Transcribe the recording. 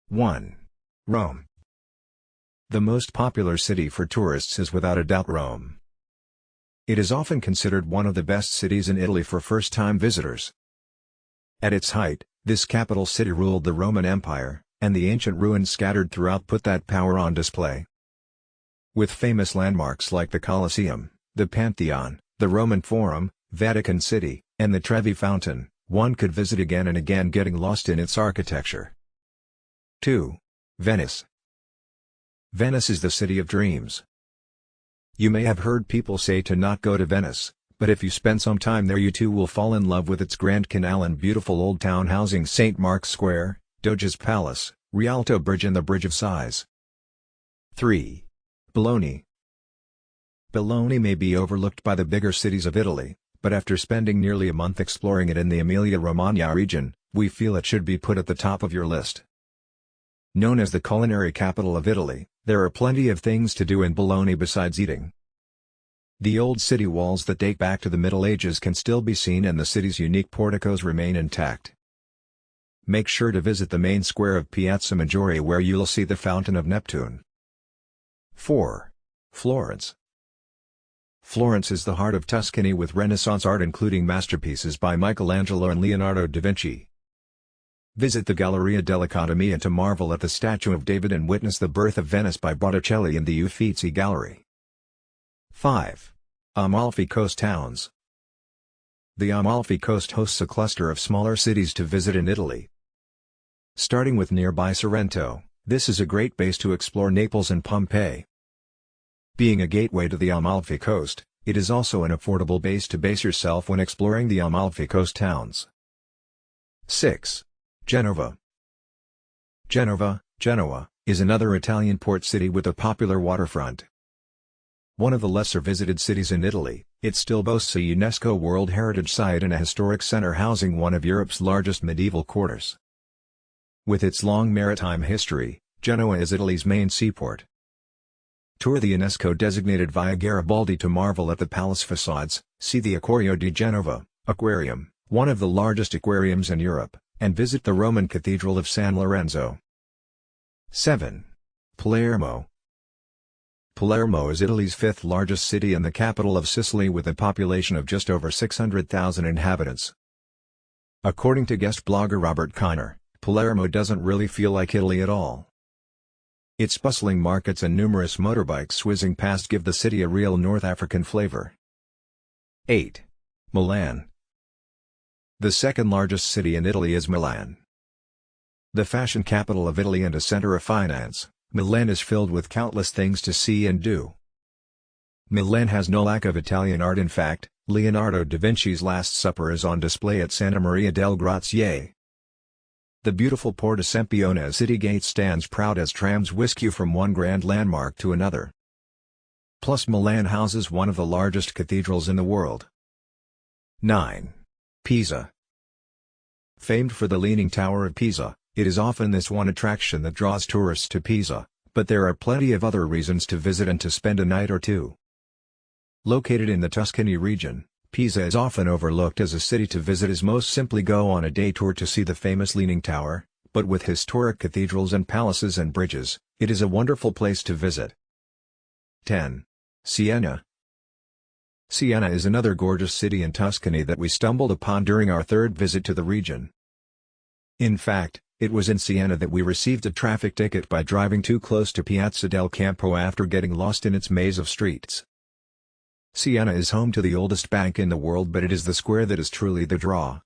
1. Rome. The most popular city for tourists is without a doubt Rome. It is often considered one of the best cities in Italy for first-time visitors. At its height, this capital city ruled the Roman Empire, and the ancient ruins scattered throughout put that power on display. With famous landmarks like the Colosseum, the Pantheon, the Roman Forum, Vatican City, and the Trevi Fountain, one could visit again and again getting lost in its architecture. 2. Venice. Venice is the city of dreams. You may have heard people say to not go to Venice, but if you spend some time there you too will fall in love with its Grand Canal and beautiful old town housing St. Mark's Square, Doge's Palace, Rialto Bridge and the Bridge of Sighs. 3. Bologna. Bologna may be overlooked by the bigger cities of Italy, but after spending nearly a month exploring it in the Emilia-Romagna region, we feel it should be put at the top of your list. Known as the culinary capital of Italy, there are plenty of things to do in Bologna besides eating. The old city walls that date back to the Middle Ages can still be seen and the city's unique porticos remain intact. Make sure to visit the main square of Piazza Maggiore where you'll see the Fountain of Neptune. 4. Florence. Florence is the heart of Tuscany with Renaissance art including masterpieces by Michelangelo and Leonardo da Vinci. Visit the Galleria dell'Accademia to marvel at the statue of David and witness the birth of Venice by Botticelli in the Uffizi Gallery. 5. Amalfi Coast towns. The Amalfi Coast hosts a cluster of smaller cities to visit in Italy. Starting with nearby Sorrento, this is a great base to explore Naples and Pompeii. Being a gateway to the Amalfi Coast, it is also an affordable base to base yourself when exploring the Amalfi Coast towns. 6. Genova. Genoa, is another Italian port city with a popular waterfront. One of the lesser visited cities in Italy, it still boasts a UNESCO World Heritage Site and a historic center housing one of Europe's largest medieval quarters. With its long maritime history, Genoa is Italy's main seaport. Tour the UNESCO-designated Via Garibaldi to marvel at the palace facades, see the Acquario di Genova, aquarium, one of the largest aquariums in Europe, and visit the Roman Cathedral of San Lorenzo. 7. Palermo. Palermo is Italy's fifth largest city and the capital of Sicily with a population of just over 600,000 inhabitants. According to guest blogger Robert Kiner, Palermo doesn't really feel like Italy at all. Its bustling markets and numerous motorbikes whizzing past give the city a real North African flavor. 8. Milan. The second largest city in Italy is Milan. The fashion capital of Italy and a center of finance, Milan is filled with countless things to see and do. Milan has no lack of Italian art. In fact, Leonardo da Vinci's Last Supper is on display at Santa Maria del Grazie. The beautiful Porta Sempione city gate stands proud as trams whisk you from one grand landmark to another. Plus Milan houses one of the largest cathedrals in the world. 9. Pisa. Famed for the Leaning Tower of Pisa, it is often this one attraction that draws tourists to Pisa, but there are plenty of other reasons to visit and to spend a night or two. Located in the Tuscany region, Pisa is often overlooked as a city to visit as most simply go on a day tour to see the famous Leaning Tower, but with historic cathedrals and palaces and bridges, it is a wonderful place to visit. 10. Siena. Siena is another gorgeous city in Tuscany that we stumbled upon during our third visit to the region. In fact, it was in Siena that we received a traffic ticket by driving too close to Piazza del Campo after getting lost in its maze of streets. Siena is home to the oldest bank in the world, but it is the square that is truly the draw.